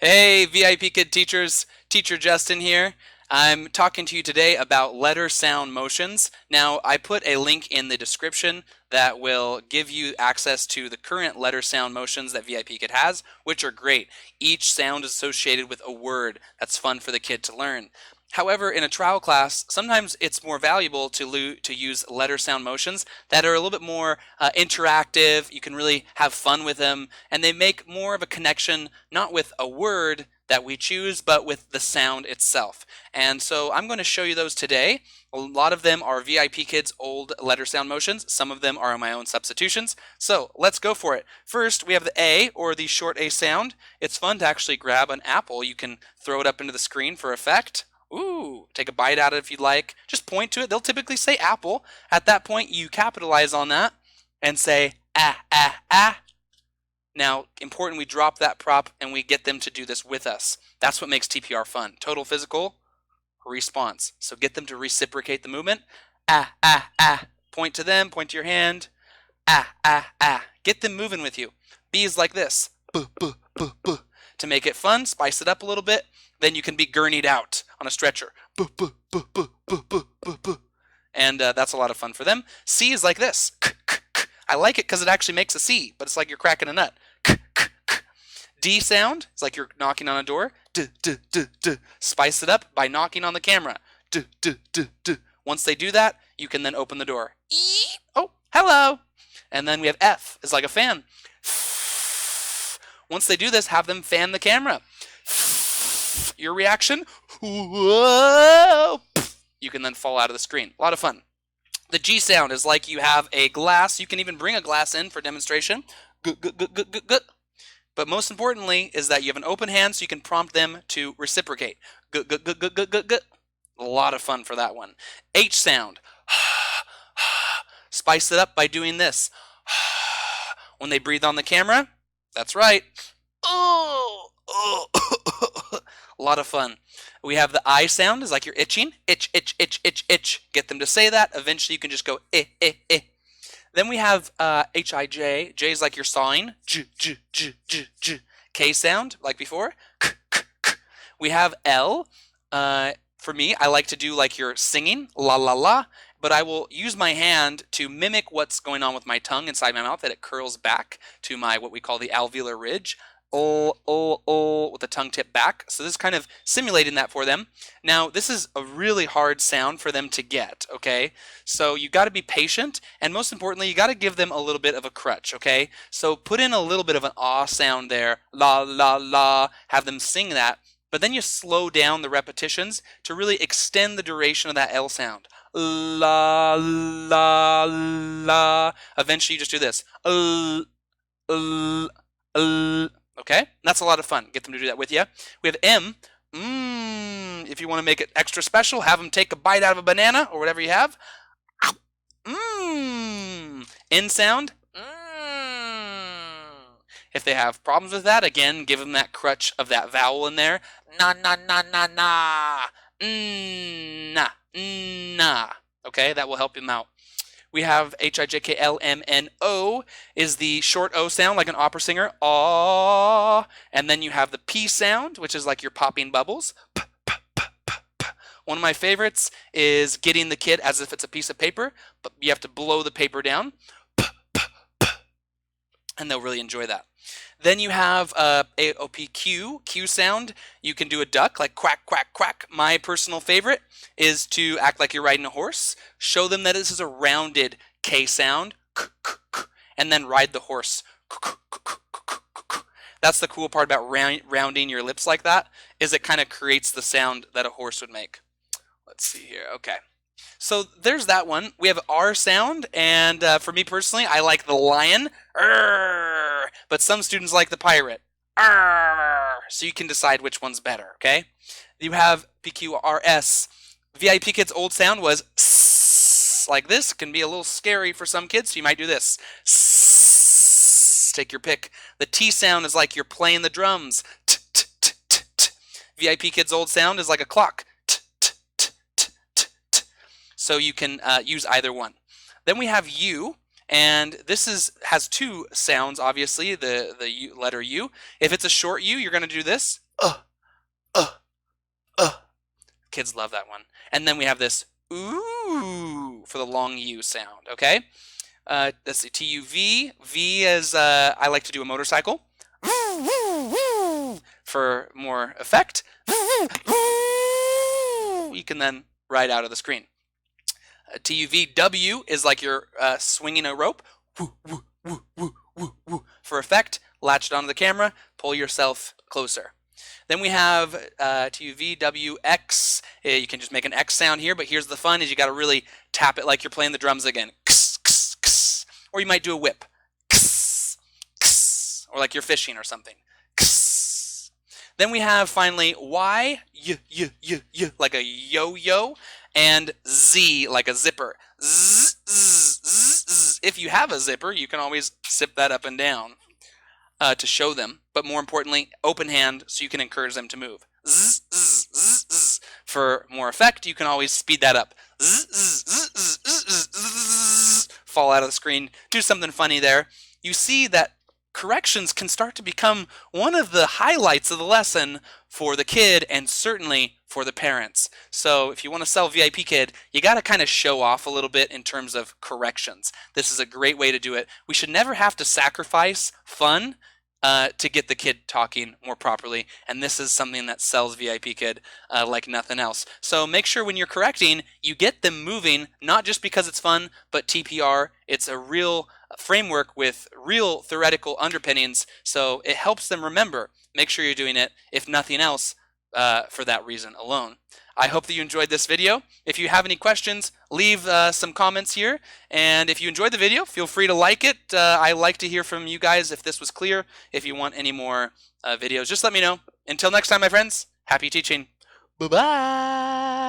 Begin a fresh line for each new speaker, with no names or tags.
Hey, VIP Kid teachers, Teacher Justin here. I'm talking to you today about letter sound motions. Now, I put a link in the description that will give you access to the current letter sound motions that VIP Kid has, which are great. Each sound is associated with a word that's fun for the kid to learn. However, in a trial class, sometimes it's more valuable to use letter sound motions that are a little bit more interactive. You can really have fun with them, and they make more of a connection, not with a word that we choose, but with the sound itself. And so I'm going to show you those today. A lot of them are VIP Kids' old letter sound motions. Some of them are my own substitutions. So let's go for it. First, we have the A, or the short A sound. It's fun to actually grab an apple. You can throw it up into the screen for effect. Ooh, take a bite out of it if you'd like. Just point to it. They'll typically say apple. At that point, you capitalize on that and say ah, ah, ah. Now, important, we drop that prop and we get them to do this with us. That's what makes TPR fun. Total physical response. So get them to reciprocate the movement. Ah, ah, ah. Point to them, point to your hand. Ah, ah, ah. Get them moving with you. B is like this. Buh, buh, buh, buh. To make it fun, spice it up a little bit. Then you can be gurneyed out on a stretcher. Buh, buh, buh, buh, buh, buh, buh, buh. And that's a lot of fun for them. C is like this. I like it because it actually makes a C, but it's like you're cracking a nut. D sound is like you're knocking on a door. Spice it up by knocking on the camera. Once they do that, you can then open the door. Oh, hello. And then we have F is like a fan. Once they do this, have them fan the camera. Your reaction, whoa. You can then fall out of the screen. A lot of fun. The G sound is like you have a glass. You can even bring a glass in for demonstration. But most importantly is that you have an open hand so you can prompt them to reciprocate. A lot of fun for that one. H sound. Spice it up by doing this. When they breathe on the camera, that's right. Oh, a lot of fun. We have the I sound is like you're itching. Itch, itch, itch, itch, itch. Get them to say that. Eventually you can just go eh, eh, eh. Then we have H-I-J. J is like you're sawing. J, j, j, j, j. K sound, like before. K, k, k. We have L. For me, I like to do like you're singing, la, la, la. But I will use my hand to mimic what's going on with my tongue inside my mouth, that it curls back to my what we call the alveolar ridge. With the tongue tip back. So this is kind of simulating that for them. Now, this is a really hard sound for them to get, okay? So you got to be patient, and most importantly, you got to give them a little bit of a crutch, okay? So put in a little bit of an ah sound there, la, la, la, have them sing that, but then you slow down the repetitions to really extend the duration of that L sound. La, la, la. Eventually you just do this. Okay, that's a lot of fun. Get them to do that with you. We have M. If you want to make it extra special, have them take a bite out of a banana or whatever you have. N sound. If they have problems with that, again, give them that crutch of that vowel in there. Na, na, na, na, na. Na, na. Okay, that will help them out. We have H-I-J-K-L-M-N-O is the short O sound, like an opera singer. Aww. And then you have the P sound, which is like you're popping bubbles. P, p, p, p, p. One of my favorites is getting the kid as if it's a piece of paper, but you have to blow the paper down. P, p, p. And they'll really enjoy that. Then you have A-O-P-Q, Q sound. You can do a duck, like quack, quack, quack. My personal favorite is to act like you're riding a horse. Show them that this is a rounded K sound, and then ride the horse. That's the cool part about rounding your lips like that, is it kind of creates the sound that a horse would make. Let's see here. Okay. So there's that one. We have R sound, and for me personally, I like the lion, but some students like the pirate. So you can decide which one's better, okay? You have PQRS. VIP Kids' old sound was like this. Can be a little scary for some kids, so you might do this. Take your pick. The T sound is like you're playing the drums. VIP Kids' old sound is like a clock. So you can use either one. Then we have U, and this has two sounds, obviously, the letter U. If it's a short U, you're going to do this. Kids love that one. And then we have this ooh for the long U sound, okay? Let's see, TUV. V is, I like to do a motorcycle for more effect. You can then ride out of the screen. TUVW is like you're swinging a rope. For effect, latch it onto the camera, pull yourself closer. Then we have TUVWX. You can just make an X sound here, but here's the fun: is you got to really tap it like you're playing the drums again. Or you might do a whip, or like you're fishing or something. Then we have finally Y, like a yo-yo, and Z like a zipper. If you have a zipper, you can always zip that up and down to show them. But more importantly, open hand so you can encourage them to move. For more effect, you can always speed that up. Fall out of the screen, do something funny there. You see that corrections can start to become one of the highlights of the lesson for the kid and certainly for the parents. So if you want to sell VIPKID, you got to kind of show off a little bit in terms of corrections. This is a great way to do it. We should never have to sacrifice fun to get the kid talking more properly, and this is something that sells VIPKID like nothing else. So make sure when you're correcting, you get them moving, not just because it's fun, but TPR. It's a real framework with real theoretical underpinnings, so it helps them remember. Make sure you're doing it, if nothing else, for that reason alone. I hope that you enjoyed this video. If you have any questions, leave some comments here. And if you enjoyed the video, feel free to like it. I like to hear from you guys if this was clear. If you want any more videos, just let me know. Until next time, my friends, happy teaching. Bye-bye.